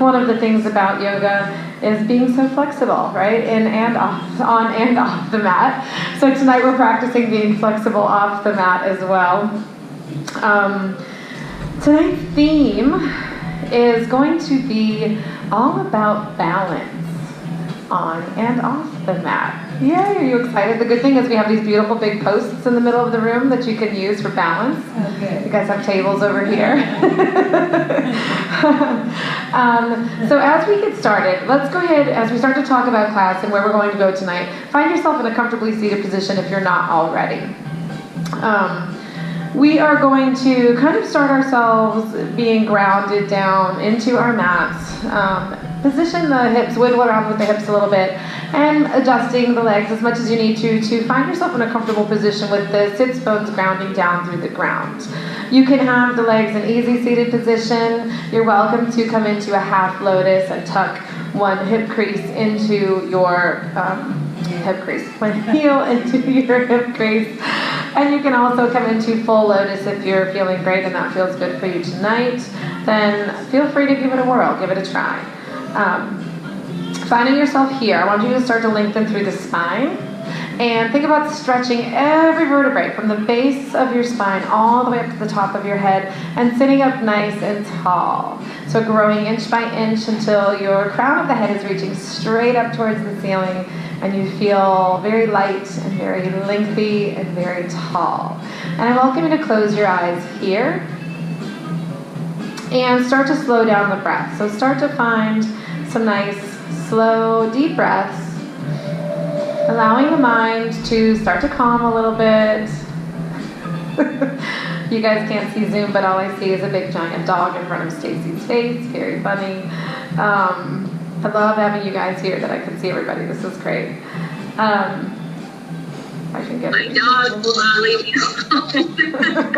one of the things about yoga is being so flexible, right? In and off, on and off the mat. So tonight we're practicing being flexible off the mat as well. Tonight's theme is going to be all about balance on and off the mat. Yay, are you excited? The good thing is we have these beautiful big posts in the middle of the room that you can use for balance. Okay. You guys have tables over here. So as we get started, let's go ahead, as we start to talk about class and where we're going to go tonight, find yourself in a comfortably seated position if you're not already. We are going to kind of start ourselves being grounded down into our mats. Position the hips, wiggle around with the hips a little bit, and adjusting the legs as much as you need to find yourself in a comfortable position with the sits bones grounding down through the ground. You can have the legs in easy seated position. You're welcome to come into a half lotus and tuck one hip crease into your one heel into your hip crease. And you can also come into full lotus if you're feeling great and that feels good for you tonight. Then feel free to give it a whirl, give it a try. Finding yourself here, I want you to start to lengthen through the spine. And think about stretching every vertebrae from the base of your spine all the way up to the top of your head and sitting up nice and tall. So growing inch by inch until your crown of the head is reaching straight up towards the ceiling and you feel very light and very lengthy and very tall. And I welcome you to close your eyes here and start to slow down the breath. So start to find some nice, slow, deep breaths, allowing the mind to start to calm a little bit. You guys can't see Zoom, but all I see is a big giant dog in front of Stacy's face. Very funny. I love having you guys here that I can see everybody. This is great. I can get my dog will leave me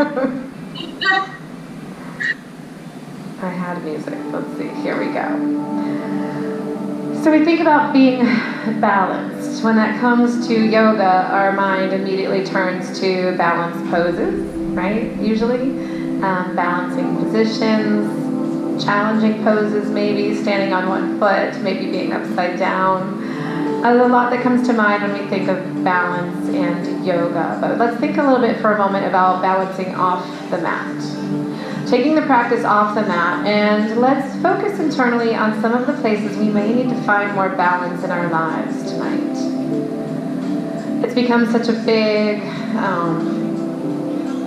alone. I had music. Let's see. Here we go. So we think about being balanced. When that comes to yoga, our mind immediately turns to balanced poses, right? Usually. Balancing positions, challenging poses, maybe standing on one foot, maybe being upside down. There's a lot that comes to mind when we think of balance and yoga. But let's think a little bit for a moment about balancing off the mat. Taking the practice off the mat, and let's focus internally on some of the places we may need to find more balance in our lives tonight. It's become such a big,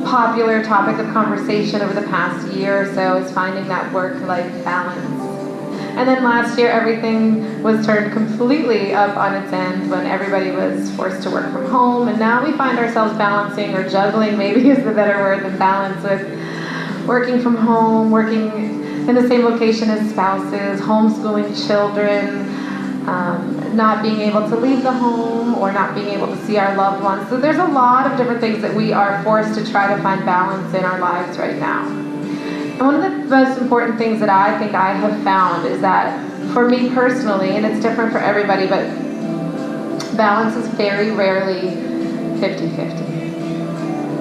popular topic of conversation over the past year or so, is finding that work-life balance. And then last year, everything was turned completely up on its end when everybody was forced to work from home, and now we find ourselves balancing, or juggling maybe is the better word than balance, with working from home, working in the same location as spouses, homeschooling children, not being able to leave the home or not being able to see our loved ones. So there's a lot of different things that we are forced to try to find balance in our lives right now. And one of the most important things that I think I have found is that for me personally, and it's different for everybody, but balance is very rarely 50-50.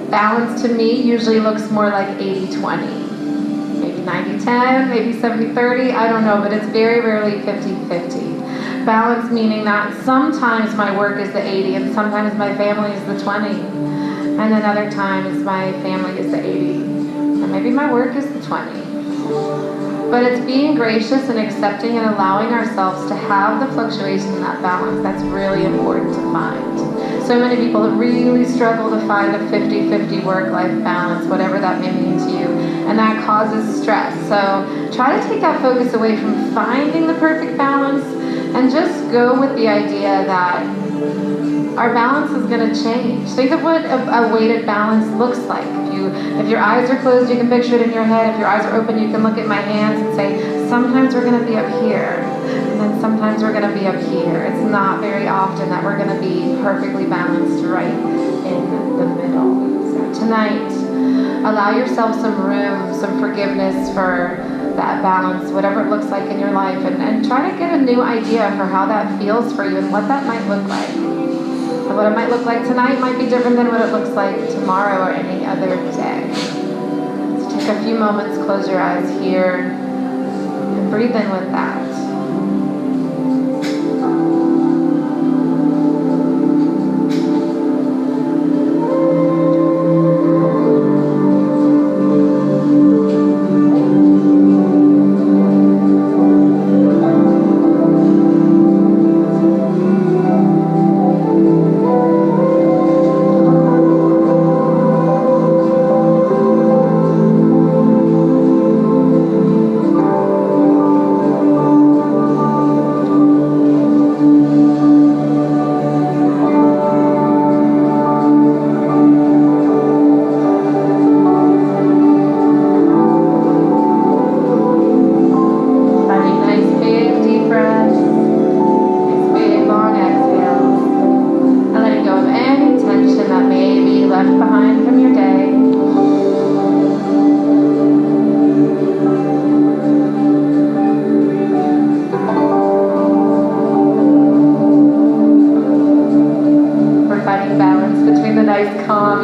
Balance to me usually looks more like 80-20, maybe 90-10, maybe 70-30, I don't know, but it's very rarely 50-50. Balance meaning that sometimes my work is the 80 and sometimes my family is the 20, and then other times my family is the 80, and maybe my work is the 20. But it's being gracious and accepting and allowing ourselves to have the fluctuation in that balance that's really important to find. So many people really struggle to find a 50-50 work-life balance, whatever that may mean to you, and that causes stress. So try to take that focus away from finding the perfect balance and just go with the idea that our balance is going to change. Think of what a weighted balance looks like. If your eyes are closed, you can picture it in your head. If your eyes are open, you can look at my hands and say, sometimes we're going to be up here, and then sometimes we're going to be up here. It's not very often that we're going to be perfectly balanced right in the middle. So tonight, allow yourself some room, some forgiveness for that balance, whatever it looks like in your life, and try to get a new idea for how that feels for you and what that might look like. And what it might look like tonight might be different than what it looks like tomorrow or any other day. So take a few moments, close your eyes here, and Breathe in with that.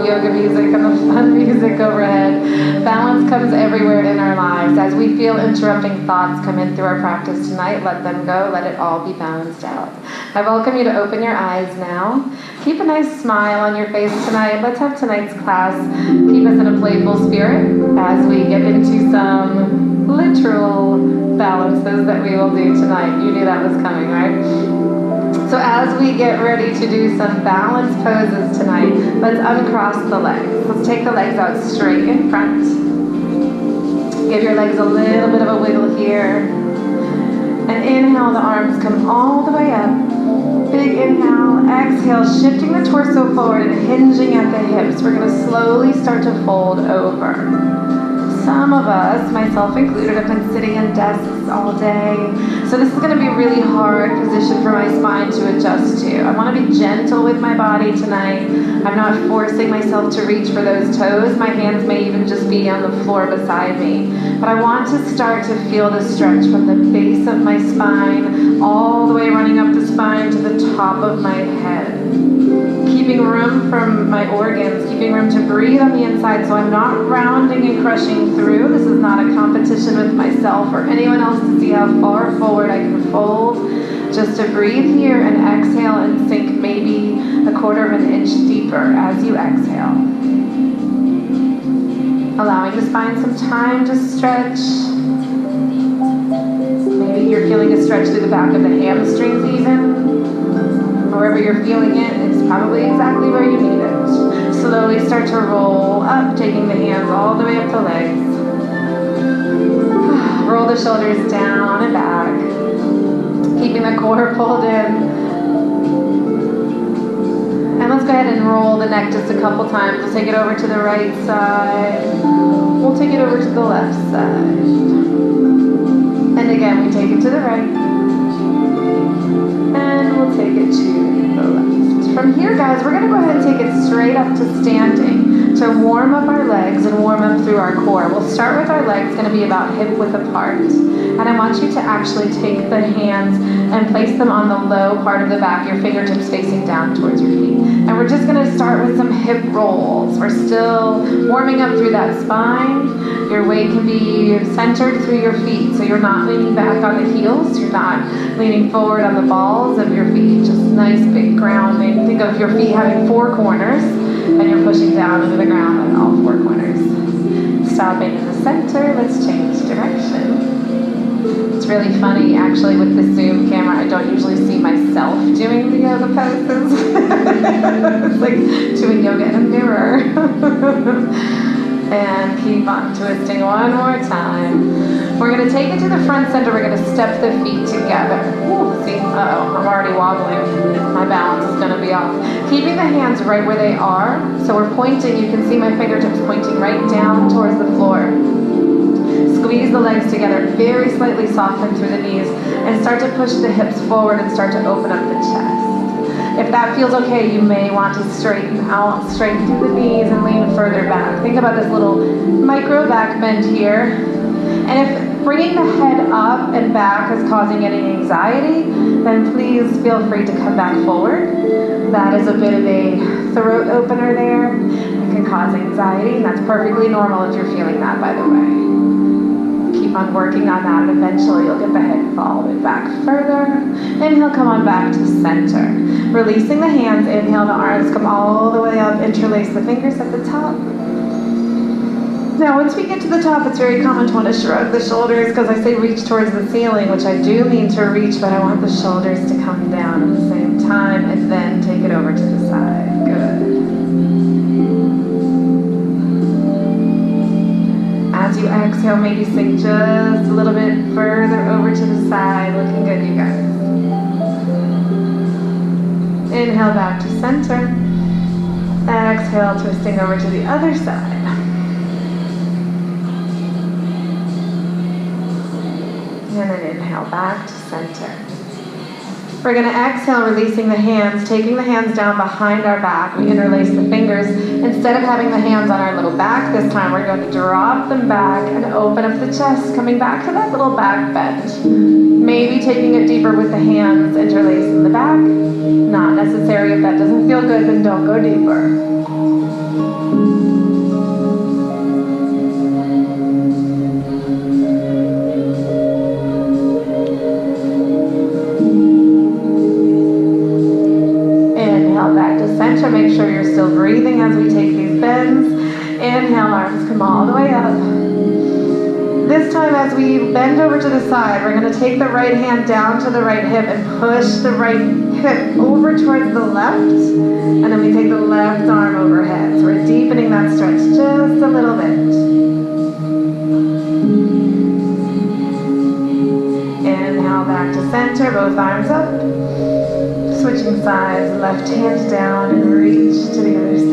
Yoga music and the fun music overhead. Balance comes everywhere in our lives. As we feel interrupting thoughts come in through our practice tonight, let them go. Let it all be balanced out. I welcome you to open your eyes now. Keep a nice smile on your face tonight. Let's have tonight's class keep us in a playful spirit as we get into some literal balances that we will do tonight. You knew that was coming, right? So as we get ready to do some balance poses tonight, let's uncross the legs. Let's take the legs out straight in front. Give your legs a little bit of a wiggle here. And inhale, the arms come all the way up. Big inhale, exhale, shifting the torso forward and hinging at the hips. We're going to slowly start to fold over. Some of us, myself included, have been sitting in desks all day. So this is going to be a really hard position for my spine to adjust to. I want to be gentle with my body tonight. I'm not forcing myself to reach for those toes. My hands may even just be on the floor beside me. But I want to start to feel the stretch from the base of my spine all the way running up the spine to the top of my head. Keeping room from my organs, keeping room to breathe on the inside so I'm not rounding and crushing through. This is not a competition with myself or anyone else to see how far forward I can fold. Just to breathe here and exhale and sink maybe a quarter of an inch deeper as you exhale. Allowing the spine some time to stretch. Maybe you're feeling a stretch through the back of the hamstrings even. Wherever you're feeling it, it's probably exactly where you need it. Slowly start to roll up, taking the hands all the way up the legs. Roll the shoulders down and back. Keeping the core pulled in. And let's go ahead and roll the neck just a couple times. We'll take it over to the right side. We'll take it over to the left side. And again, we take it to the right. And we'll take it to the left. From here, guys, we're going to go ahead and take it straight up to standing to warm up our legs and warm up through our core. We'll start with our legs, going to be about hip width apart. And I want you to actually take the hands and place them on the low part of the back, your fingertips facing down towards your feet. And we're just going to start with some hip rolls. We're still warming up through that spine. Your weight can be centered through your feet, so you're not leaning back on the heels. You're not leaning forward on the balls of your feet. Just nice big grounding. Think of your feet having four corners, and you're pushing down into the ground on all four corners. Stopping in the center. Let's change direction. It's really funny, actually, with the Zoom camera. I don't usually see myself doing the yoga poses. It's like doing yoga in a mirror. And keep on twisting one more time. We're going to take it to the front center. We're going to step the feet together. Ooh, see, uh-oh, I'm already wobbling. My balance is going to be off. Keeping the hands right where they are. So we're pointing. You can see my fingertips pointing right down towards the floor. Squeeze the legs together, very slightly soften through the knees, and start to push the hips forward and start to open up the chest. If that feels okay, you may want to straighten out, straighten through the knees and lean further back. Think about this little micro back bend here. And if bringing the head up and back is causing any anxiety, then please feel free to come back forward. That is a bit of a throat opener there. It can cause anxiety, and that's perfectly normal if you're feeling that, by the way. Keep on working on that, and eventually you'll get the head all the way back further. Inhale, come on back to center. Releasing the hands, inhale, the arms come all the way up, interlace the fingers at the top. Now, once we get to the top, it's very common to want to shrug the shoulders because I say reach towards the ceiling, which I do mean to reach, but I want the shoulders to come down at the same time, and then take it over to the side. Good. As you exhale, maybe sink just a little bit further over to the side. Looking good, you guys. Inhale back to center. Exhale, twisting over to the other side. And then inhale back to center. We're going to exhale, releasing the hands, taking the hands down behind our back. We interlace the fingers. Instead of having the hands on our little back this time, we're going to drop them back and open up the chest, coming back to that little back bend. Maybe taking it deeper with the hands, interlacing the back. Not necessary. If that doesn't feel good, then don't go deeper. Center, make sure you're still breathing as we take these bends. Inhale, arms come all the way up. This time as we bend over to the side, we're going to take the right hand down to the right hip and push the right hip over towards the left. And then we take the left arm overhead. So we're deepening that stretch just a little bit. Inhale back to center, both arms up. Switching sides, left hand down and reach to the other side.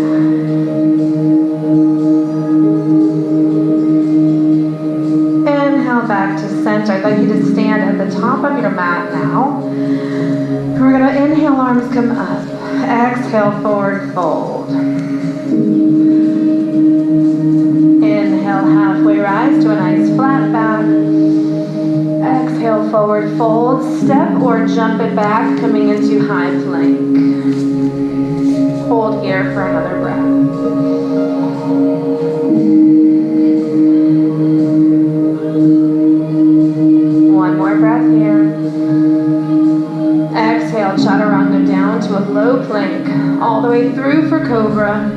Inhale back to center. I'd like you to stand at the top of your mat now. We're going to inhale, arms come up. Exhale, forward fold. Inhale, halfway rise to a nice flat back. Exhale, forward fold, step or jump it back, coming into high plank. Hold here for another breath. One more breath here. Exhale, chaturanga down to a low plank, all the way through for cobra.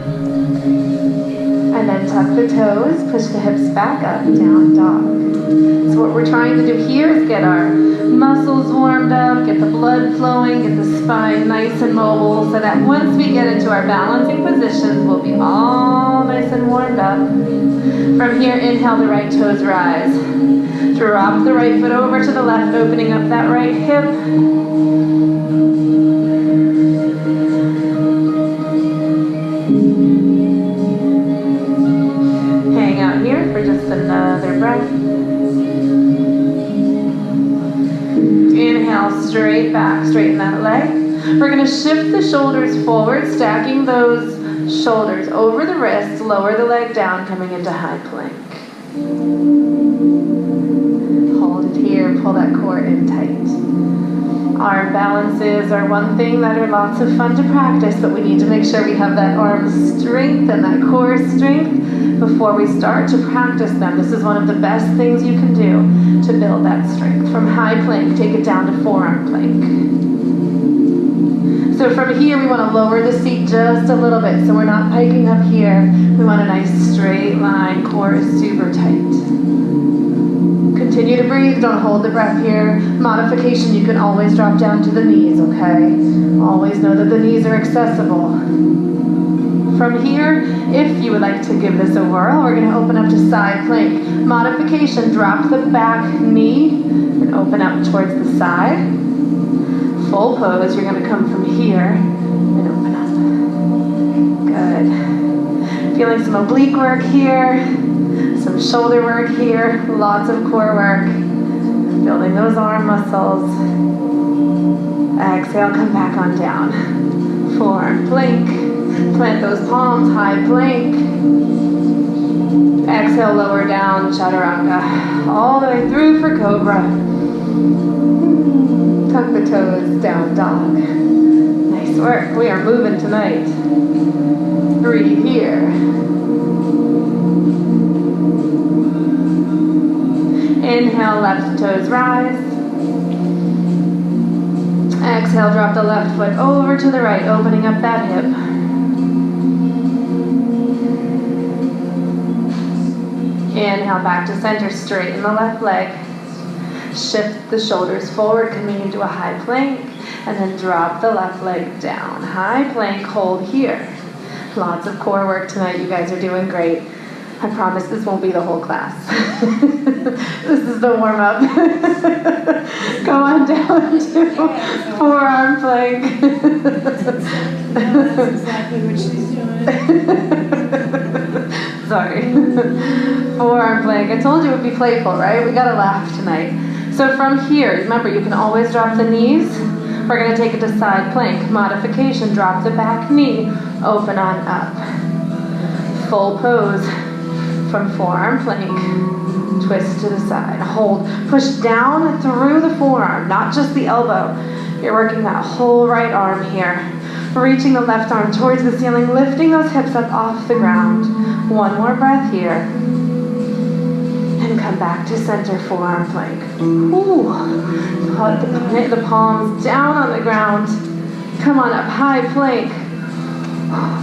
And then tuck the toes, push the hips back up, down dog. So what we're trying to do here is get our muscles warmed up, get the blood flowing, get the spine nice and mobile, so that once we get into our balancing positions, we'll be all nice and warmed up. From here, inhale, the right toes rise. Drop the right foot over to the left, opening up that right hip. Hang out here for just another breath. Inhale, straight back, straighten that leg. We're going to shift the shoulders forward, stacking those shoulders over the wrists, lower the leg down, coming into high plank. Hold it here, pull that core in tight. Arm balances are one thing that are lots of fun to practice, but we need to make sure we have that arm strength and that core strength before we start to practice them. This is one of the best things you can do to build that strength. From high plank, take it down to forearm plank. So from here, we want to lower the seat just a little bit, so we're not piking up here. We want a nice straight line, core is super tight. Continue to breathe, don't hold the breath here. Modification, you can always drop down to the knees, okay? Always know that the knees are accessible. From here, if you would like to give this a whirl, we're going to open up to side plank. Modification, drop the back knee and open up towards the side. Full pose, you're going to come from here and open up. Good. Feeling some oblique work here, some shoulder work here, lots of core work. Building those arm muscles. Exhale, come back on down. Forearm plank. Plant those palms, high plank. Exhale, lower down, chaturanga. All the way through for cobra. Tuck the toes, down dog. Nice work. We are moving tonight. Breathe here. Inhale, left toes rise. Exhale, drop the left foot over to the right, opening up that hip. Inhale, back to center, straighten the left leg. Shift the shoulders forward, coming into a high plank, and then drop the left leg down. High plank, hold here. Lots of core work tonight. You guys are doing great. I promise this won't be the whole class. This is the warm-up. Go on down to forearm plank. That's exactly what she's doing. Sorry. Forearm plank. I told you it would be playful, right? We gotta laugh tonight. So from here, remember, you can always drop the knees. We're gonna take it to side plank. Modification, drop the back knee, open on up. Full pose from forearm plank. Twist to the side, hold. Push down through the forearm, not just the elbow. You're working that whole right arm here. Reaching the left arm towards the ceiling, lifting those hips up off the ground. One more breath here. And come back to center, forearm plank. Ooh. Put the palms down on the ground. Come on up, high plank.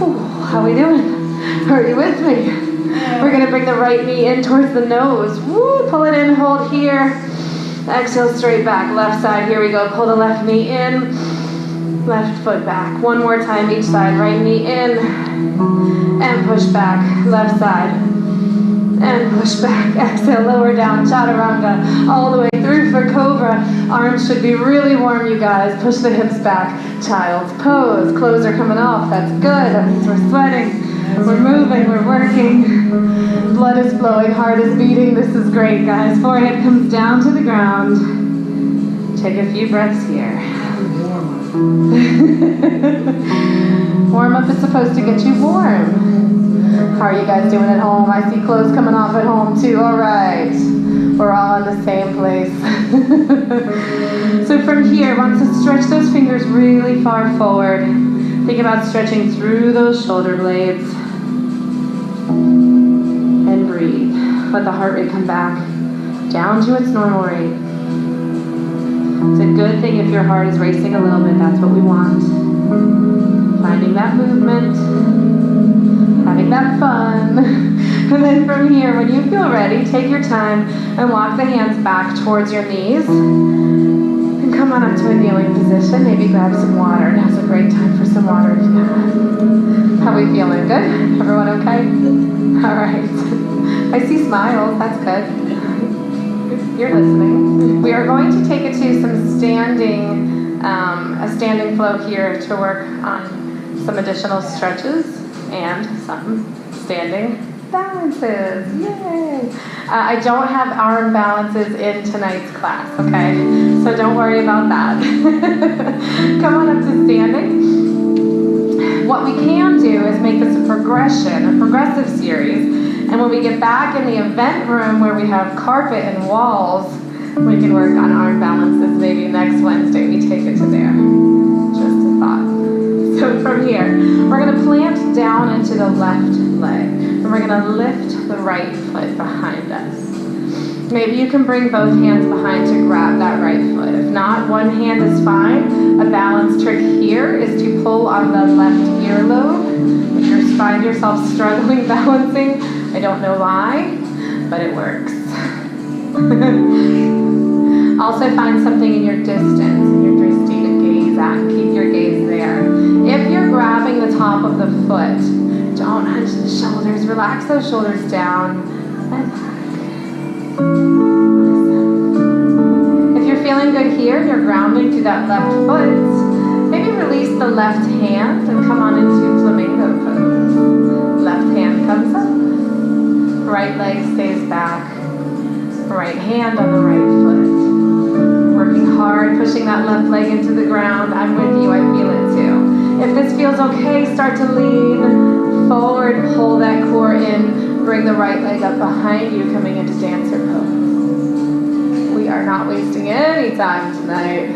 Ooh. How are we doing? Are you with me? We're gonna bring the right knee in towards the nose. Woo, pull it in, hold here. Exhale, straight back, left side, here we go. Pull the left knee in, left foot back. One more time each side, right knee in, and push back, left side, and push back. Exhale, lower down, chaturanga, all the way through for cobra. Arms should be really warm, you guys. Push the hips back, child's pose. Clothes are coming off, that's good. That means we're sweating. We're moving, we're working. Blood is flowing, heart is beating. This is great, guys. Forehead comes down to the ground. Take a few breaths here. Warm up is supposed to get you warm. How are you guys doing at home? I see clothes coming off at home too. All right. We're all in the same place. So from here, want to stretch those fingers really far forward. Think about stretching through those shoulder blades. And breathe. Let the heart rate come back down to its normal rate. It's a good thing if your heart is racing a little bit. That's what we want. Finding that movement. Having that fun. And then from here, when you feel ready, take your time and walk the hands back towards your knees. And come on up to a kneeling position. Maybe grab some water. Now's a great time for some water if you can. How are we feeling? Good? Everyone okay? All right. I see smiles. That's good. You're listening. We are going to take it to some standing, a standing flow here to work on some additional stretches and some standing balances. Yay! I don't have arm balances in tonight's class, okay? So don't worry about that. Come on up to standing. What we can do is make this a progression, a progressive series. And when we get back in the event room where we have carpet and walls, we can work on arm balances. Maybe next Wednesday we take it to there. Just a thought. So from here, we're going to plant down into the left leg. And we're going to lift the right foot behind us. Maybe you can bring both hands behind to grab that right foot. If not, one hand is fine. A balance trick here is to pull on the left earlobe. If you find yourself struggling balancing, I don't know why, but it works. Also find something in your distance, in your drishti to gaze at, and keep your gaze there. If you're grabbing the top of the foot, don't hunch the shoulders. Relax those shoulders down and back. If you're feeling good here, you're grounding through that left foot, maybe release the left hand and come on into flamingo pose. Left hand comes up. Right leg stays back. Right hand on the right foot. Working hard, pushing that left leg into the ground. I'm with you, I feel it too. If this feels okay, start to lean forward, pull that core in, bring the right leg up behind you, coming into dancer pose. We are not wasting any time tonight.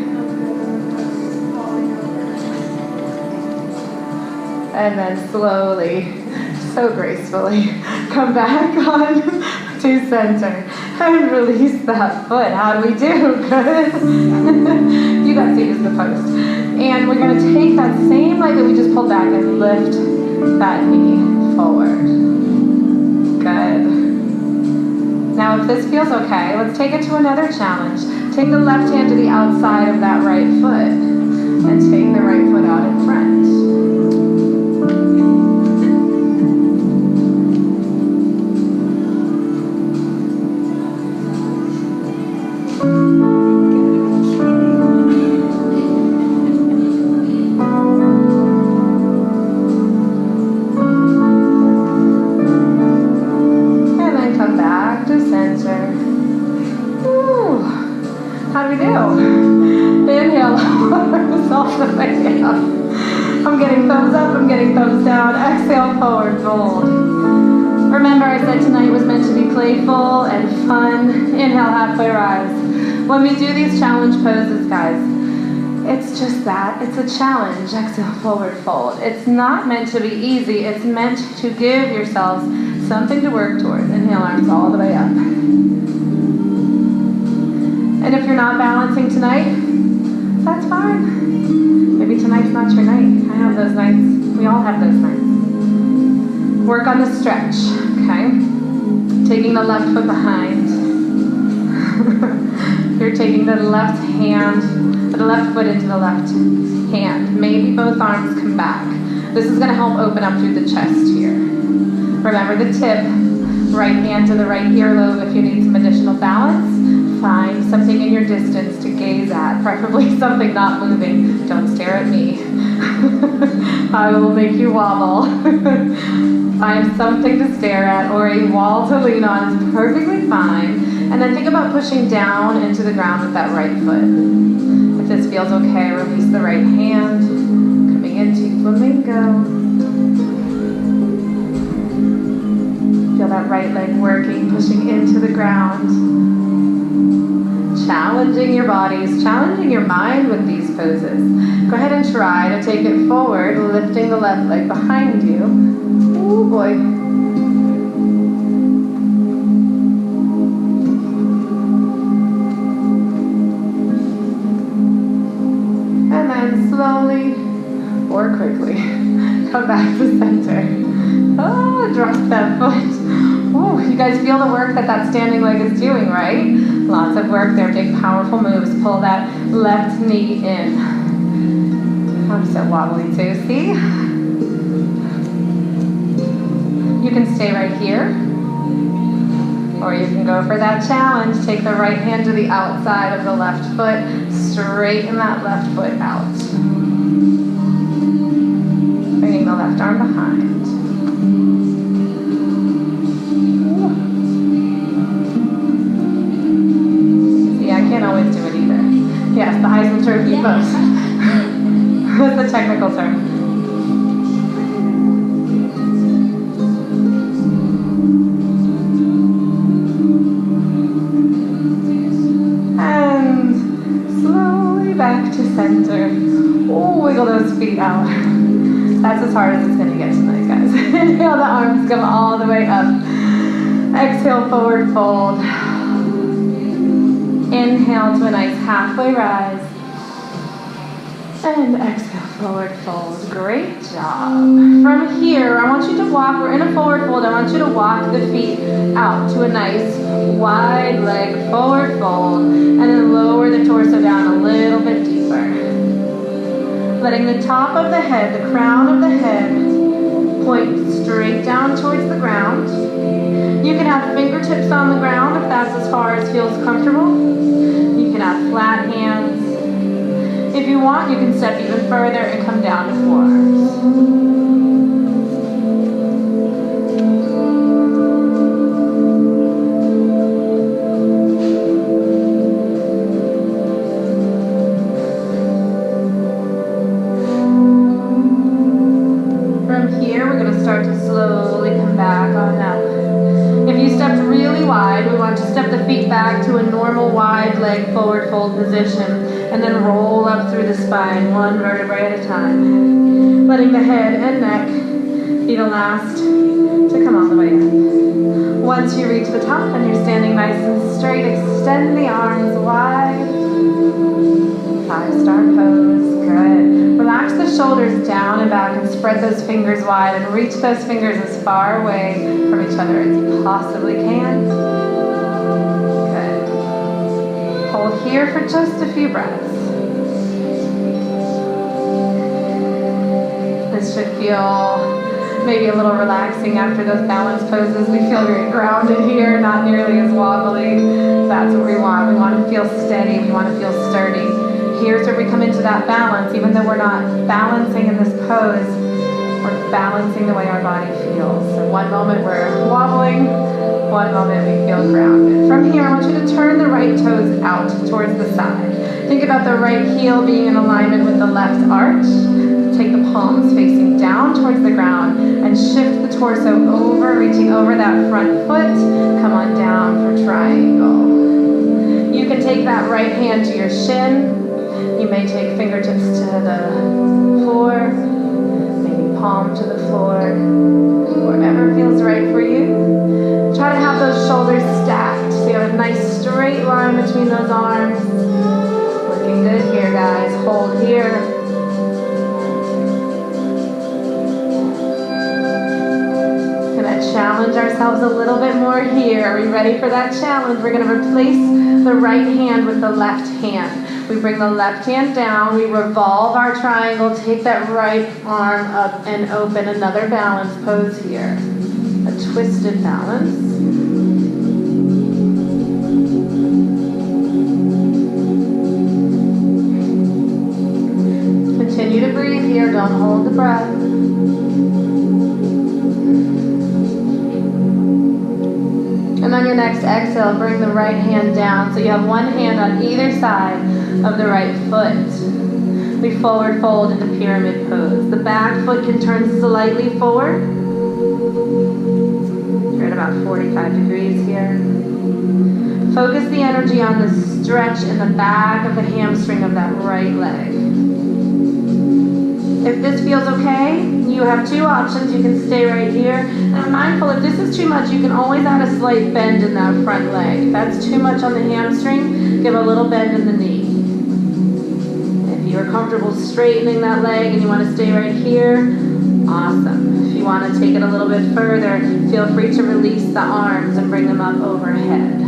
And then slowly, so gracefully, come back on to center and release that foot. How do we do? Good. You got to use the post. And we're going to take that same leg that we just pulled back and lift that knee forward. Good. Now if this feels okay, let's take it to another challenge. Take the left hand to the outside of that right foot and take the right foot out in front. I'm getting thumbs up, I'm getting thumbs down. Exhale, forward fold. Remember I said tonight was meant to be playful and fun. Inhale, halfway rise. When we do these challenge poses, guys, it's just that. It's a challenge. Exhale, forward fold. It's not meant to be easy. It's meant to give yourselves something to work towards. Inhale, arms all the way up. And if you're not balancing tonight, that's fine. Maybe tonight's not your night. I have those nights. We all have those nights. Work on the stretch, okay? Taking the left foot behind. You're taking the left hand, the left foot into the left hand. Maybe both arms come back. This is going to help open up through the chest here. Remember the tip, right hand to the right earlobe if you need some additional balance. Find something in your distance to gaze at, preferably something not moving. Don't stare at me. I will make you wobble. Find something to stare at or a wall to lean on is perfectly fine. And then think about pushing down into the ground with that right foot. If this feels okay, release the right hand, coming into flamingo. Feel that right leg working, pushing into the ground. Challenging your bodies, challenging your mind with these poses. Go ahead and try to take it forward, lifting the left leg behind you. Oh boy. And then slowly or quickly come back to center. Oh, drop that foot. Oh, you guys feel the work that standing leg is doing, right? Lots of work there, big powerful moves. Pull that left knee in. I'm so wobbly too, see? You can stay right here, or you can go for that challenge. Take the right hand to the outside of the left foot, straighten that left foot out. Bringing the left arm behind. Always do it either. Yes, the Heisman Trophy pose. That's the technical term. And slowly back to center. Oh, wiggle those feet out. That's as hard as it's going to get tonight, guys. Inhale, the arms come all the way up. Exhale, forward fold. Inhale to a nice halfway rise. And exhale, forward fold. Great job. From here, I want you to walk. We're in a forward fold. I want you to walk the feet out to a nice wide leg forward fold. And then lower the torso down a little bit deeper. Letting the top of the head, the crown of the head, point straight down towards the ground. You can have fingertips on the ground if that's as far as feels comfortable. You can have flat hands. If you want, you can step even further and come down to forearms. From here, we're going to start to slowly come back on up. If you stepped really wide, we want to step the feet back to a normal wide leg forward fold position and then roll up through the spine, one vertebrae at a time. Letting the head and neck be the last to come all the way up. Once you reach the top and you're standing nice and straight, extend the arms wide. 5-star pose. Good. Relax the shoulders down and back and spread those fingers wide and reach those fingers as far away from each other as you possibly can. Good. Hold here for just a few breaths. This should feel maybe a little relaxing after those balance poses. We feel very grounded here, not nearly as wobbly. That's what we want. We want to feel steady. We want to feel sturdy. Here's where we come into that balance. Even though we're not balancing in this pose, we're balancing the way our body feels. So one moment we're wobbling, one moment we feel grounded. From here, I want you to turn the right toes out towards the side. Think about the right heel being in alignment with the left arch. Take the palms facing down towards the ground and shift the torso over, reaching over that front foot. Come on down for triangle. You can take that right hand to your shin. You may take fingertips to the floor, maybe palm to the floor, whatever feels right for you. Try to have those shoulders stacked so you have a nice straight line between those arms. Looking good here, guys. Hold here. Challenge ourselves a little bit more here. Are we ready for that challenge? We're going to replace the right hand with the left hand. We bring the left hand down, we revolve our triangle, take that right arm up and open. Another balance pose here. A twisted balance. Continue to breathe here, don't hold the breath. And on your next exhale, bring the right hand down. So you have one hand on either side of the right foot. We forward fold into pyramid pose. The back foot can turn slightly forward. You're at about 45 degrees here. Focus the energy on the stretch in the back of the hamstring of that right leg. If this feels okay, you have two options. You can stay right here. And I'm mindful, if this is too much, you can always add a slight bend in that front leg. If that's too much on the hamstring, give a little bend in the knee. If you're comfortable straightening that leg and you want to stay right here, awesome. If you want to take it a little bit further, feel free to release the arms and bring them up overhead.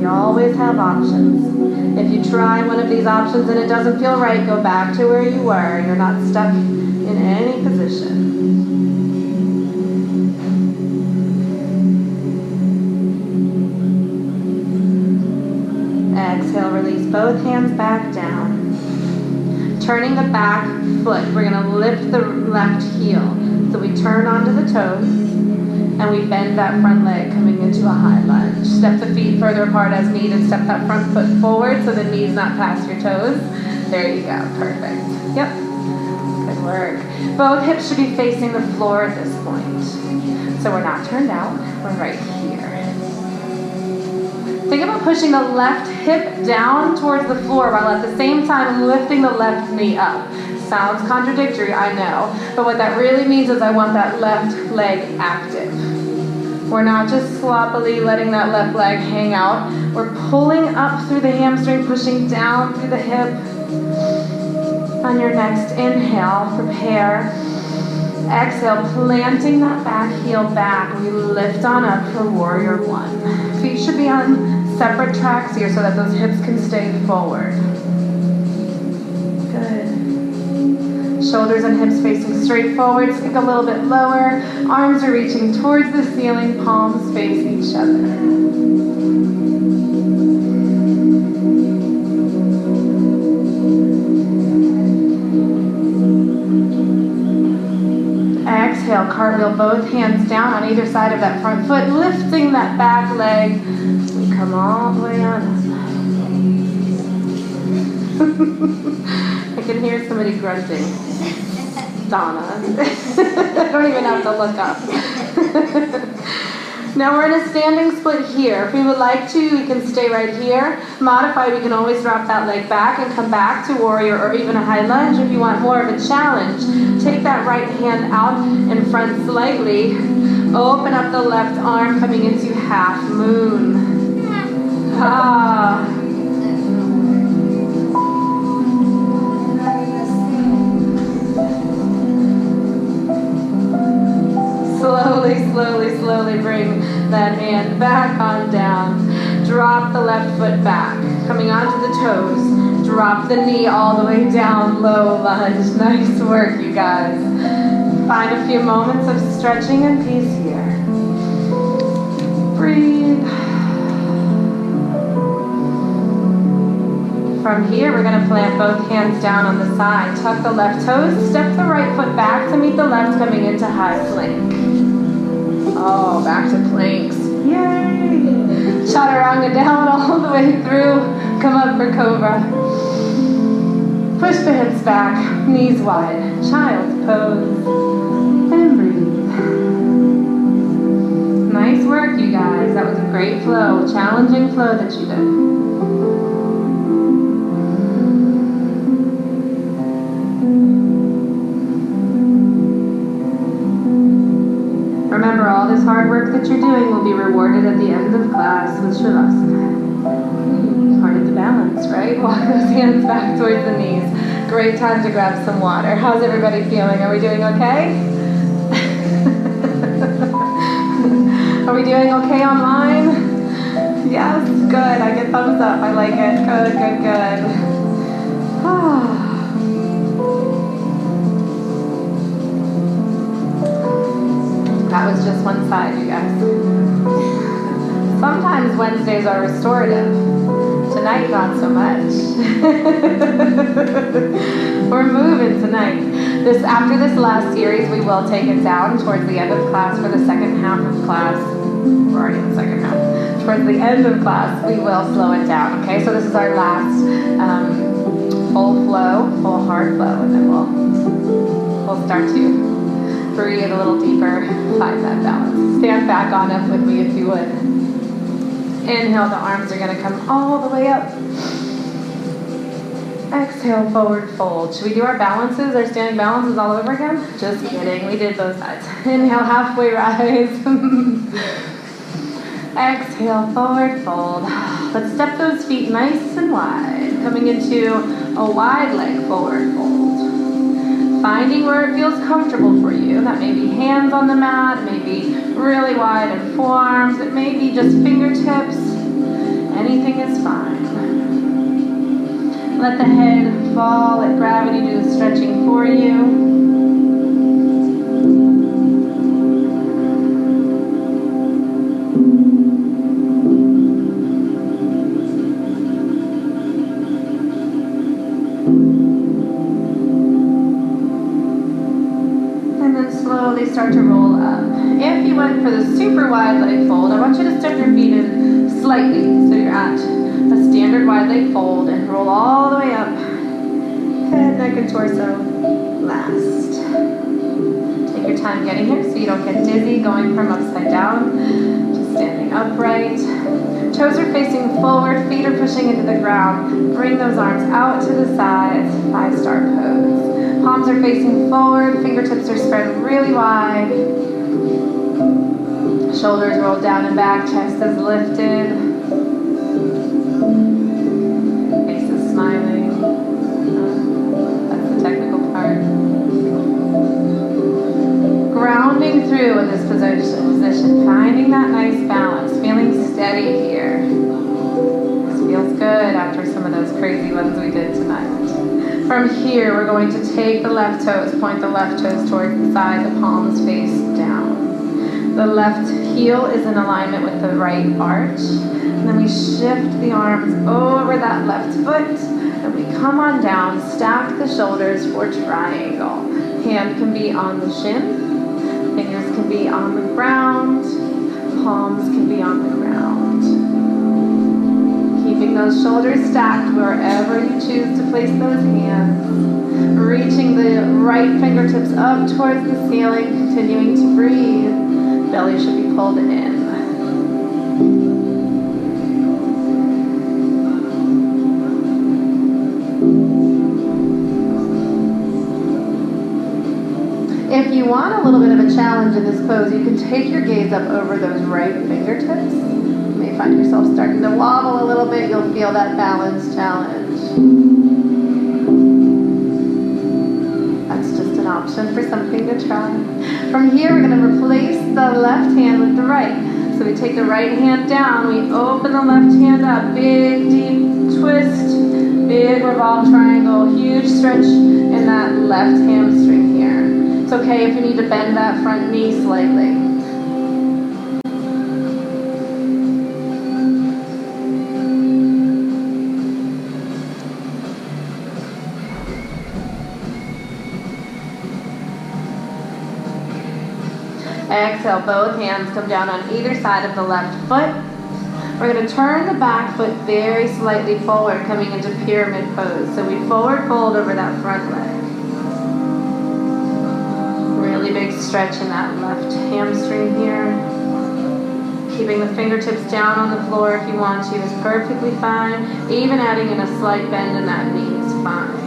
Always have options. If you try one of these options and it doesn't feel right, go back to where you were. You're not stuck in any position. Exhale, release both hands back down. Turning the back foot, we're going to lift the left heel. So we turn onto the toes. And we bend that front leg coming into a high lunge. Step the feet further apart as needed. Step that front foot forward so the knees not past your toes. There you go. Perfect. Yep. Good work. Both hips should be facing the floor at this point. So we're not turned out. We're right here. Think about pushing the left hip down towards the floor while at the same time lifting the left knee up. Sounds contradictory, I know. But what that really means is I want that left leg active. We're not just sloppily letting that left leg hang out. We're pulling up through the hamstring, pushing down through the hip. On your next inhale, prepare. Exhale, planting that back heel back. We lift on up for warrior one. Feet should be on separate tracks here so that those hips can stay forward. Good. Shoulders and hips facing straight forward. Sink a little bit lower. Arms are reaching towards the ceiling. Palms face each other. Exhale, cartwheel both hands down on either side of that front foot, lifting that back leg. We come all the way on up. I can hear somebody grunting. Donna. I don't even have to look up. Now we're in a standing split here. If we would like to, we can stay right here. Modified, we can always drop that leg back and come back to warrior or even a high lunge if you want more of a challenge. Take that right hand out in front slightly. Open up the left arm coming into half moon. Ah. Slowly, slowly, slowly bring that hand back on down. Drop the left foot back, coming onto the toes. Drop the knee all the way down, low lunge. Nice work, you guys. Find a few moments of stretching and peace here. Breathe. From here, we're going to plant both hands down on the side. Tuck the left toes, step the right foot back to meet the left, coming into high plank. Oh, back to planks. Yay! Chaturanga down all the way through. Come up for cobra. Push the hips back, knees wide. Child's pose. And breathe. Nice work, you guys. That was a great flow. Challenging flow that you did. Remember, all this hard work that you're doing will be rewarded at the end of class with Shavasana. Part of the balance, right? Walk those hands back towards the knees. Great time to grab some water. How's everybody feeling? Are we doing okay? Are we doing okay online? Yes, good. I get thumbs up. I like it. Good, good, good. That was just one side, you guys. Sometimes Wednesdays are restorative. Tonight, not so much. We're moving tonight. After this last series, we will take it down towards the end of class for the second half of class. We're already in the second half. Towards the end of class, we will slow it down, okay? So this is our last full flow, full hard flow, and then we'll start to breathe a little deeper, find that balance. Stand back on up with me if you would. Inhale, the arms are going to come all the way up. Exhale, forward fold. Should we do our balances, our standing balances all over again? Just kidding, we did both sides. Inhale, halfway rise. Exhale, forward fold. Let's step those feet nice and wide, coming into a wide leg forward fold. Finding where it feels comfortable for you. That may be hands on the mat, it may be really wide in forearms, it may be just fingertips. Anything is fine. Let the head fall, let gravity do the stretching for you. Start to roll up. If you went for the super wide leg fold, I want you to step your feet in slightly so you're at a standard wide leg fold and roll all the way up. Head, neck, and torso last. Take your time getting here so you don't get dizzy going from upside down to standing upright. Toes are facing forward, feet are pushing into the ground. Bring those arms out to the sides, 5-star pose. Palms are facing forward, fingertips are spread really wide. Shoulders roll down and back, chest is lifted. Face is smiling. That's the technical part. Grounding through in this position, finding that nice balance, feeling steady here. This feels good after some of those crazy ones we did tonight. From here, we're going to take the left toes, point the left toes towards the side, the palms face down. The left heel is in alignment with the right arch. And then we shift the arms over that left foot, and we come on down, stack the shoulders for triangle. Hand can be on the shin, fingers can be on the ground, palms can be on the ground. Keeping those shoulders stacked wherever you choose to place those hands. Reaching the right fingertips up towards the ceiling, continuing to breathe. Belly should be pulled in. you want a little bit of a challenge in this pose, you can take your gaze up over those right fingertips. You may find yourself starting to wobble a little bit. You'll feel that balance challenge. That's just an option for something to try. From here, we're going to replace the left hand with the right. So we take the right hand down, we open the left hand up, big deep twist, big revolve triangle, huge stretch in that left hamstring here. It's okay if you need to bend that front knee slightly. Exhale, both hands come down on either side of the left foot. We're going to turn the back foot very slightly forward, coming into pyramid pose. So we forward fold over that front leg. Really big stretch in that left hamstring here. Keeping the fingertips down on the floor if you want to is perfectly fine. Even adding in a slight bend in that knee is fine.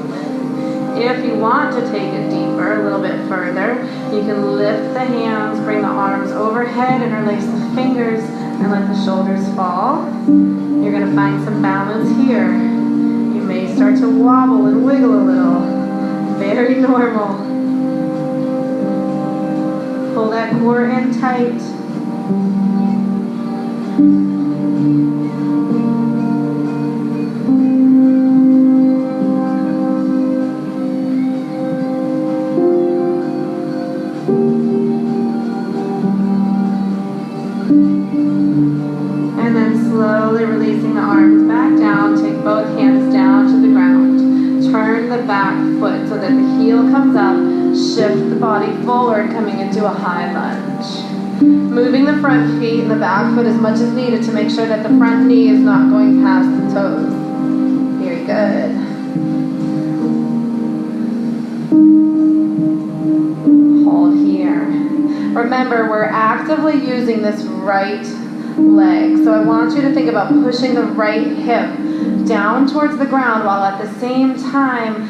If you want to take it deeper, a little bit further, you can lift the hands, bring the arms overhead, interlace the fingers, and let the shoulders fall. You're going to find some balance here. You may start to wobble and wiggle a little. Very normal. Pull that core in tight. Releasing the arms back down, take both hands down to the ground. Turn the back foot so that the heel comes up, shift the body forward, coming into a high lunge. Moving the front feet and the back foot as much as needed to make sure that the front knee is not going past the toes. Very good. Hold here. Remember, we're actively using this right leg. So I want you to think about pushing the right hip down towards the ground while at the same time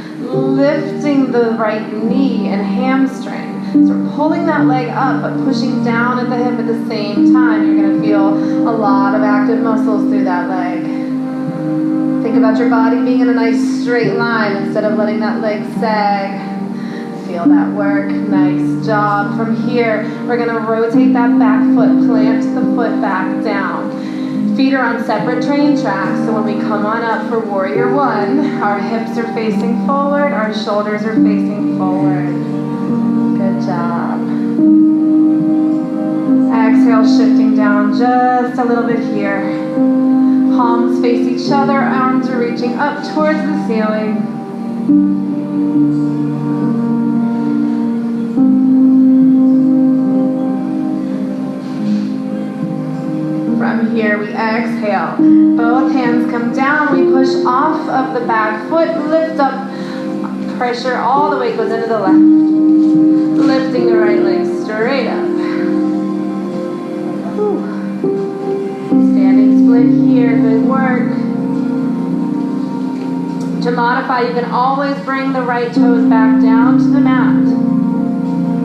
lifting the right knee and hamstring. So we're pulling that leg up but pushing down at the hip at the same time. You're going to feel a lot of active muscles through that leg. Think about your body being in a nice straight line instead of letting that leg sag. Feel that work. Nice job. From here, we're going to rotate that back foot, plant the foot back down. Feet are on separate train tracks, so when we come on up for Warrior One, our hips are facing forward, our shoulders are facing forward. Good job. Exhale, shifting down just a little bit here. Palms face each other, arms are reaching up towards the ceiling. From here, we exhale. Both hands come down. We push off of the back foot, lift up. Pressure all the way goes into the left. Lifting the right leg straight up. Whew. Standing split here. Good work. To modify, you can always bring the right toes back down to the mat.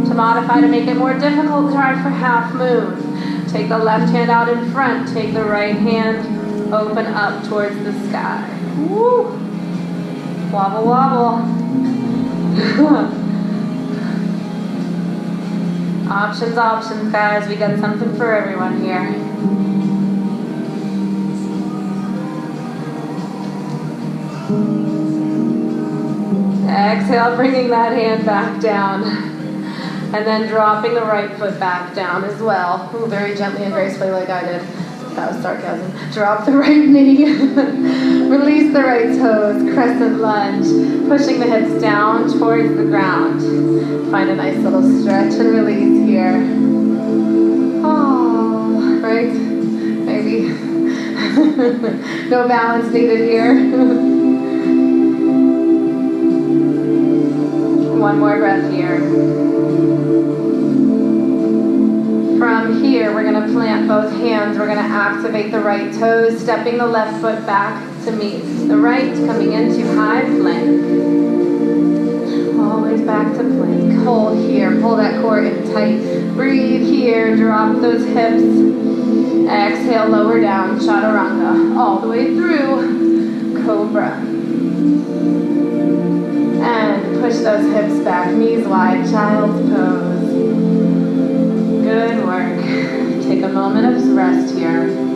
To modify, to make it more difficult, try for half moon. Take the left hand out in front. Take the right hand, open up towards the sky. Woo! Wobble, wobble. Options, options, guys. We got something for everyone here. Exhale, bringing that hand back down. And then dropping the right foot back down as well. Ooh, very gently and gracefully like I did. That was sarcasm. Drop the right knee. Release the right toes. Crescent lunge. Pushing the hips down towards the ground. Find a nice little stretch and release here. Oh, right? Maybe. No balance needed here. One more breath here. From here, we're going to plant both hands. We're going to activate the right toes, stepping the left foot back to meet the right, coming into high plank. Always And back to plank. Hold here. Pull that core in tight. Breathe here. Drop those hips. Exhale, lower down. Chaturanga. All the way through. Cobra. And push those hips back. Knees wide. Child's pose. Good work. Take a moment of rest here.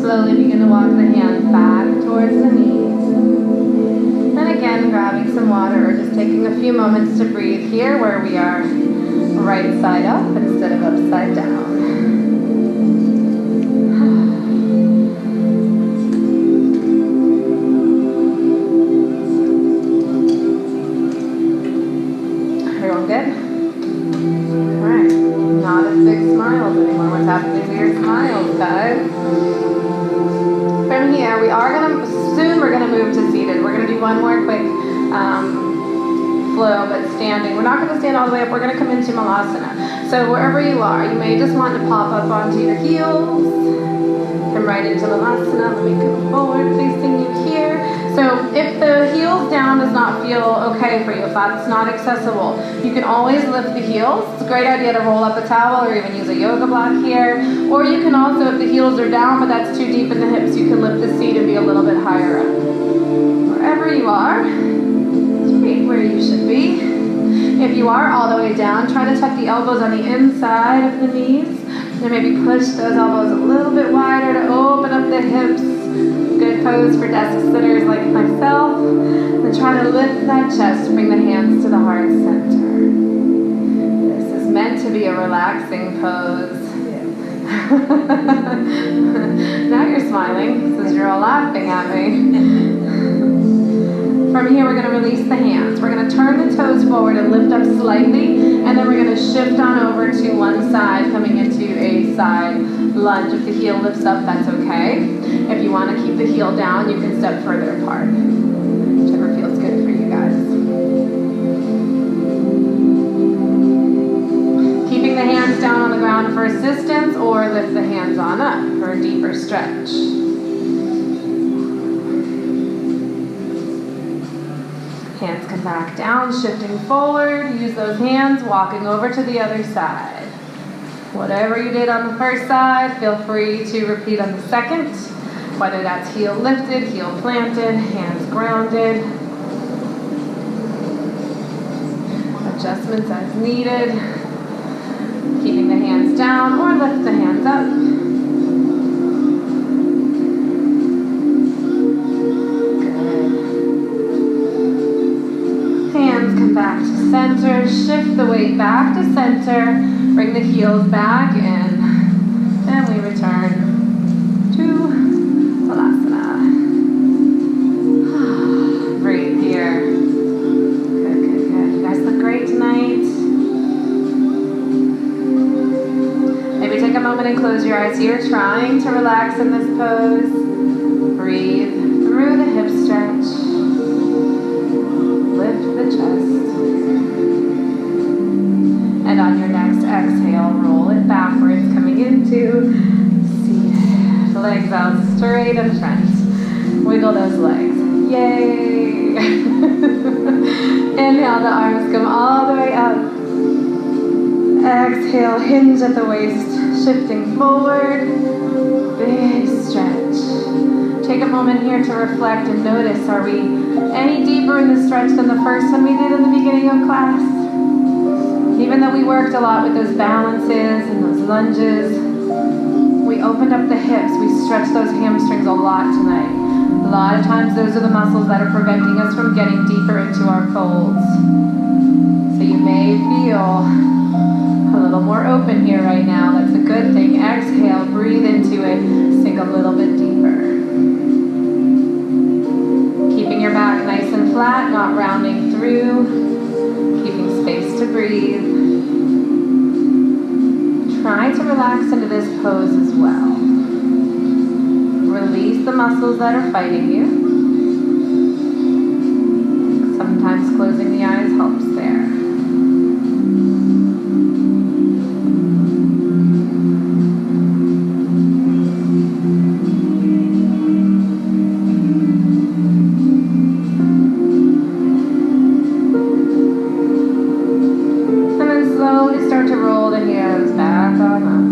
Slowly begin to walk the hands back towards the knees. And again, grabbing some water or just taking a few moments to breathe here where we are right side up instead of upside down. Everyone good? Alright. Not as big smiles anymore. What's happening to your smiles, guys? From here, we're gonna move to seated. We're gonna do one more quick flow, but standing. We're not gonna stand all the way up. We're gonna come into Malasana. So wherever you are, you may just want to pop up onto your heels. Come right into Malasana. Let me go forward, facing you here. So if the heels down does not feel okay for you, if that's not accessible, you can always lift the heels. It's a great idea to roll up a towel or even use a yoga block here. Or you can also, if the heels are down but that's too deep in the hips, you can lift the seat and be a little bit higher up. Wherever you are, it's right where you should be. If you are all the way down, try to tuck the elbows on the inside of the knees. And maybe push those elbows a little bit wider to open up the hips. Good pose for desk sitters like myself. And try to lift that chest, bring the hands to the heart center. This is meant to be a relaxing pose. Now you're smiling because you're all laughing at me. From here, we're going to release the hands. We're going to turn the toes forward and lift up slightly, and then we're going to shift on over to one side, coming into a side lunge. If the heel lifts up, that's okay. If you want to keep the heel down, you can step further apart. Whichever feels good for you guys. Keeping the hands down on the ground for assistance, or lift the hands on up for a deeper stretch. Hands come back down, shifting forward. Use those hands, walking over to the other side. Whatever you did on the first side, feel free to repeat on the second. Whether that's heel lifted, heel planted, hands grounded. Adjustments as needed. Keeping the hands down or lift the hands up. Back to center, shift the weight back to center, bring the heels back in, and we return to Balasana. Breathe here. Good, good, good. You guys look great tonight. Maybe take a moment and close your eyes here, trying to relax in this pose. Breathe through the hip stretch. Lift the chest. And on your next exhale, roll it backwards, coming into seated. Legs out straight in front. Wiggle those legs. Yay! Inhale, the arms come all the way up. Exhale, hinge at the waist, shifting forward. Big stretch. Take a moment here to reflect and notice, are we any deeper in the stretch than the first one we did in the beginning of class? Even though we worked a lot with those balances and those lunges, we opened up the hips, we stretched those hamstrings a lot tonight. A lot of times those are the muscles that are preventing us from getting deeper into our folds. So you may feel a little more open here right now. That's a good thing. Exhale, breathe into it, sink a little bit deeper. Keeping your back nice and flat, not rounding through. Keeping space to breathe. Try to relax into this pose as well. Release the muscles that are fighting you. Sometimes closing the eyes helps there. And then slowly start to roll the heels back on up.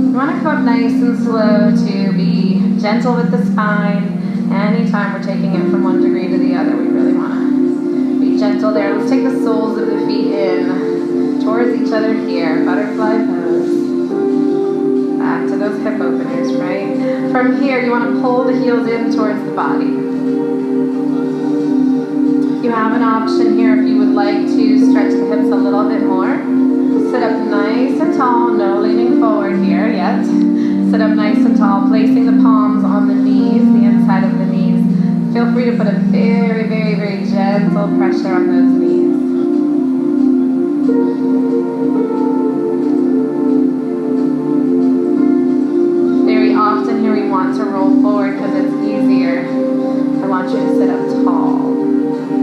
You want to come up nice and slow to be gentle with the spine. Anytime we're taking it from one degree to the other, we really want to be gentle there. Let's take the soles of the feet in towards each other here. Butterfly pose. Back to those hip openers, right? From here, you want to pull the heels in towards the body. You have an option here if you would like to stretch the hips a little bit more. Sit up nice and tall, no leaning forward here yet. Sit up nice and tall, placing the palms on the knees, the inside of the knees. Feel free to put a very, very, very gentle pressure on those knees. Very often here we want to roll forward because it's easier. I want you to sit up tall,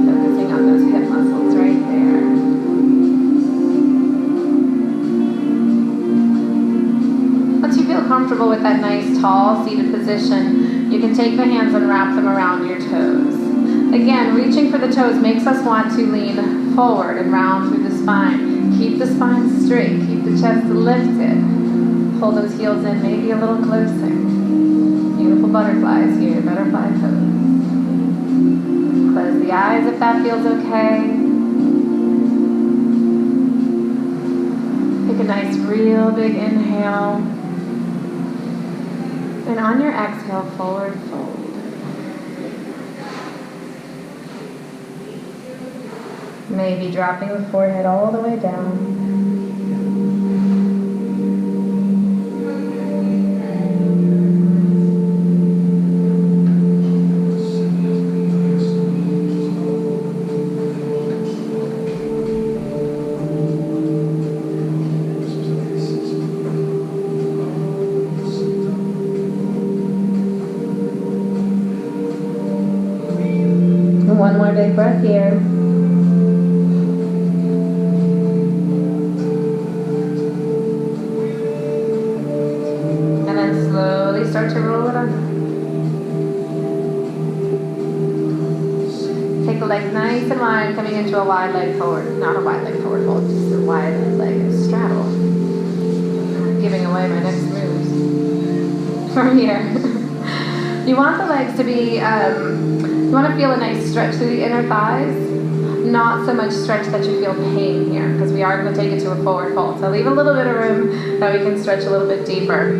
focusing on those hip muscles right there. Once you feel comfortable with that nice tall seated position, you can take the hands and wrap them around your toes. Again, reaching for the toes makes us want to lean forward and round through the spine. Keep the spine straight, keep the chest lifted. Pull those heels in maybe a little closer. Beautiful butterflies here, butterfly pose. Close the eyes if that feels okay. Take a nice real big inhale. And on your exhale, forward fold. Maybe dropping the forehead all the way down. One more big breath here. And then slowly start to roll it on. Take the legs nice and wide, coming into a wide leg forward. Not a wide leg forward fold, just a wide leg straddle. I'm giving away my next moves. From here. You want the legs to be you want to feel a nice stretch through the inner thighs, not so much stretch that you feel pain here, because we are going to take it to a forward fold. So leave a little bit of room that we can stretch a little bit deeper.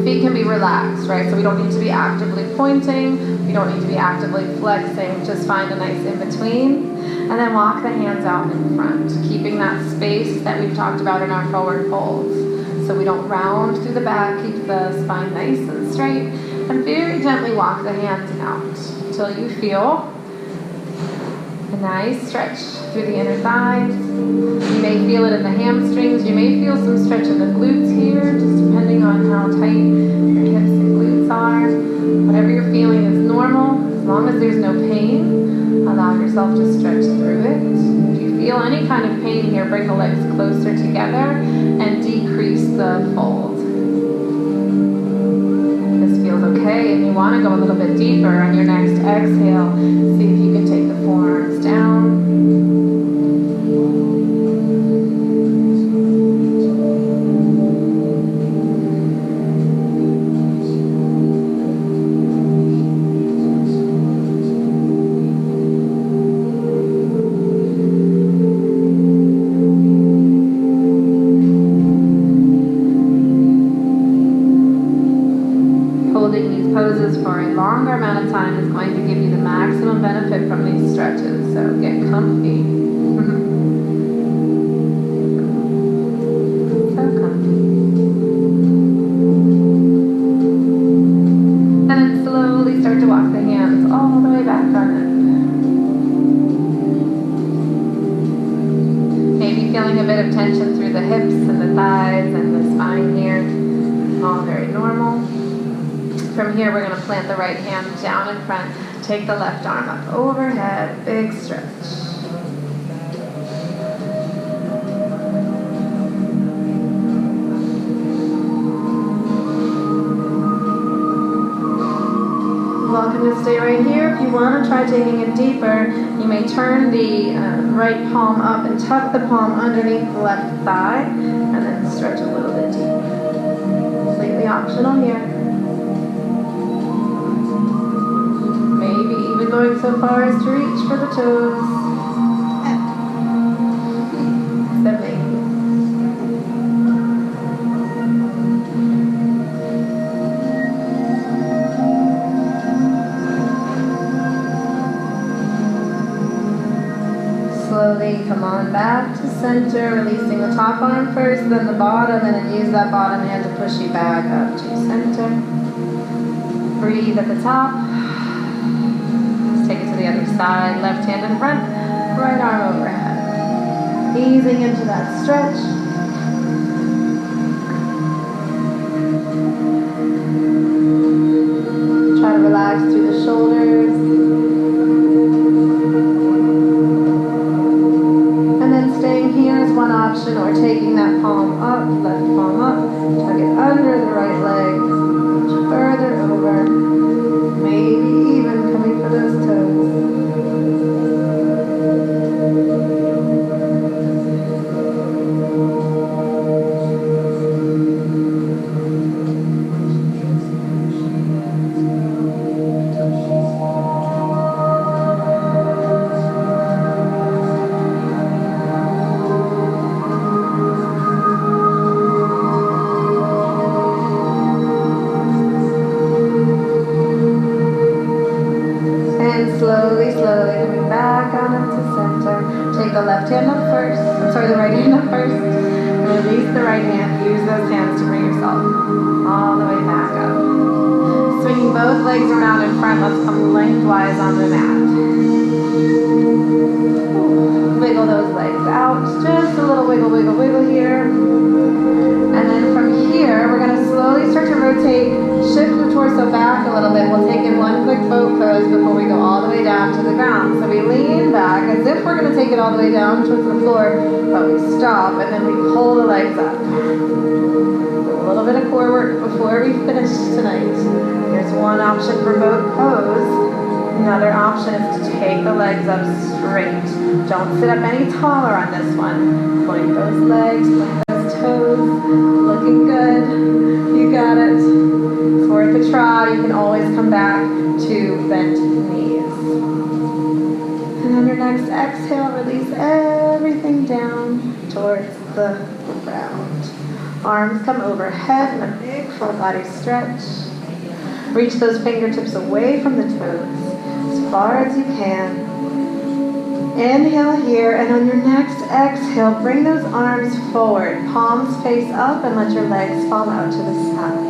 Feet can be relaxed, right? So we don't need to be actively pointing, we don't need to be actively flexing, just find a nice in-between. And then walk the hands out in front, keeping that space that we've talked about in our forward folds. So we don't round through the back, keep the spine nice and straight, and very gently walk the hands out until you feel a nice stretch through the inner thighs. You may feel it in the hamstrings. You may feel some stretch in the glutes here, just depending on how tight your hips and glutes are. Whatever you're feeling is normal. As long as there's no pain, allow yourself to stretch through it. If you feel any kind of pain here, bring the legs closer together and decrease the fold. Okay, and you want to go a little bit deeper on your next exhale. See if you can take the forearms down. Poses for a longer amount of time is going to give you the maximum benefit from these stretches. So get comfy. From here, we're going to plant the right hand down in front. Take the left arm up overhead. Big stretch. Welcome to stay right here. If you want to try taking it deeper, you may turn the right palm up and tuck the palm underneath the left thigh, and then stretch a little bit deeper. Completely optional here. Maybe even going so far as to reach for the toes. Maybe. Slowly come on back to center, releasing the top arm first, then the bottom, and then use that bottom hand to push you back up to center. Breathe at the top. Let's take it to the other side. Left hand in front, right arm overhead. Easing into that stretch. Try to relax through the shoulders. One option, or taking that palm up, left palm up, tuck it under the right leg, reach further over, maybe even coming for those toes. Slowly coming back on up to center. Take the left hand up first. The right hand up first. And release the right hand. Use those hands to bring yourself all the way back up. Swinging both legs around in front. Let's come lengthwise on the mat. Wiggle those legs out. Just a little wiggle, wiggle, wiggle here. And then from here, we're going to slowly start to rotate. Shift the torso back a little bit. We'll take in one quick boat pose before we go all the way down to the ground. So we lean back as if we're going to take it all the way down towards the floor, but we stop and then we pull the legs up. A little bit of core work before we finish tonight. Here's one option for boat pose. Another option is to take the legs up straight. Don't sit up any taller on this one. Point those legs, point those toes. Looking good. You got it. It's worth a try. You can always come back to bent knees. And on your next exhale, release everything down towards the ground. Arms come overhead in a big full body stretch. Reach those fingertips away from the toes as far as you can. Inhale here, and on your next exhale, bring those arms forward. Palms face up and let your legs fall out to the side.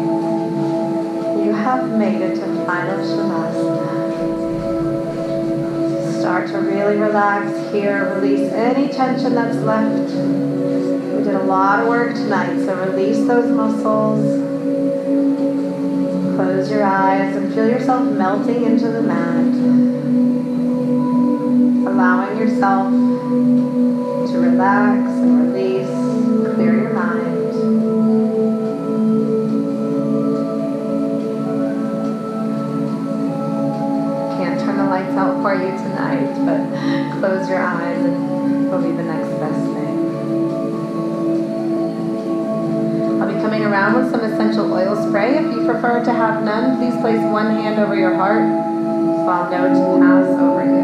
You have made it to final Shavasana. Start to really relax here. Release any tension that's left. We did a lot of work tonight, so release those muscles. Close your eyes and feel yourself melting into the mat. Allowing yourself to relax and release, clear your mind. Lights out for you tonight, but close your eyes and it'll be the next best thing. I'll be coming around with some essential oil spray. If you prefer to have none, please place one hand over your heart so I'll know to pass over you.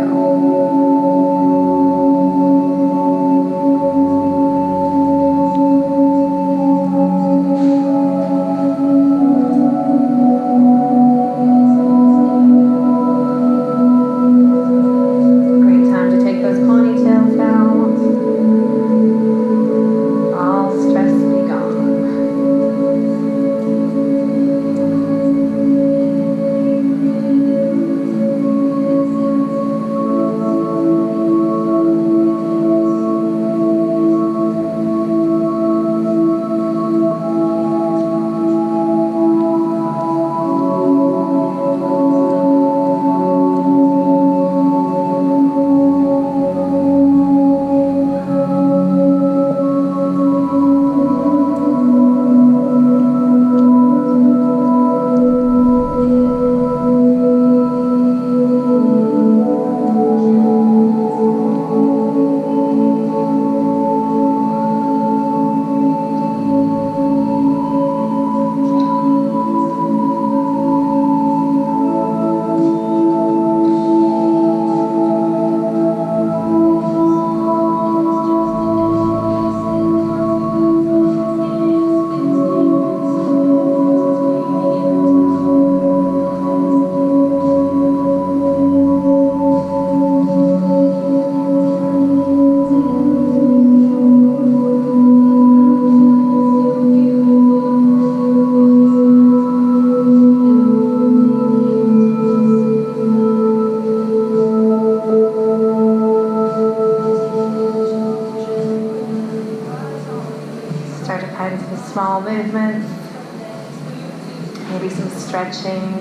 Maybe some stretching.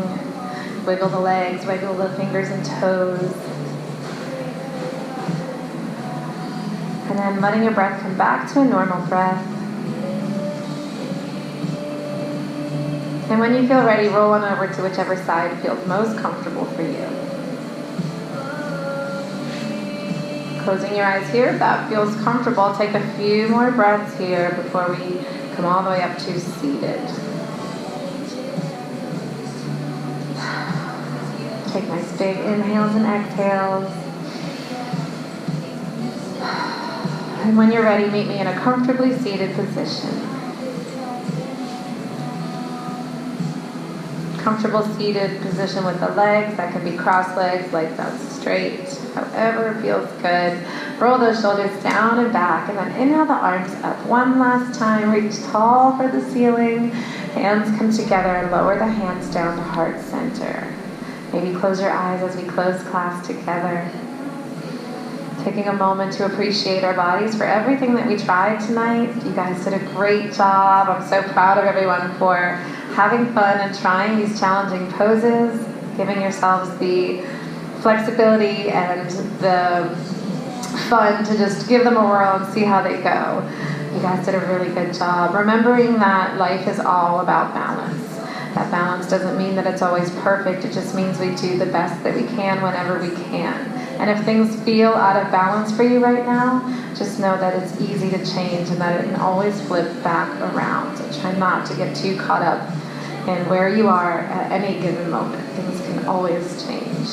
Wiggle the legs, wiggle the fingers and toes. And then letting your breath come back to a normal breath. And when you feel ready, roll on over to whichever side feels most comfortable for you. Closing your eyes here, if that feels comfortable, take a few more breaths here before we come all the way up to seated. Take nice big inhales and exhales. And when you're ready, meet me in a comfortably seated position. Comfortable seated position with the legs. That can be cross legs, legs out straight, however feels good. Roll those shoulders down and back, and then inhale the arms up one last time. Reach tall for the ceiling. Hands come together and lower the hands down to heart center. Maybe close your eyes as we close class together. Taking a moment to appreciate our bodies for everything that we tried tonight. You guys did a great job. I'm so proud of everyone for having fun and trying these challenging poses, giving yourselves the flexibility and the fun to just give them a whirl and see how they go. You guys did a really good job. Remembering that life is all about balance. That balance doesn't mean that it's always perfect. It just means we do the best that we can whenever we can. And if things feel out of balance for you right now, just know that it's easy to change and that it can always flip back around. So try not to get too caught up in where you are at any given moment. Things can always change.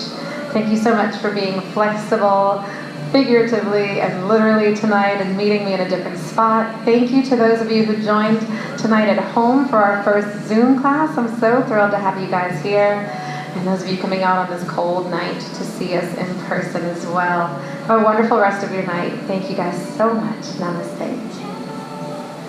Thank you so much for being flexible, figuratively and literally tonight, and meeting me in a different spot. Thank you to those of you who joined tonight at home for our first Zoom class. I'm so thrilled to have you guys here. And those of you coming out on this cold night to see us in person as well. Have a wonderful rest of your night. Thank you guys so much. Namaste.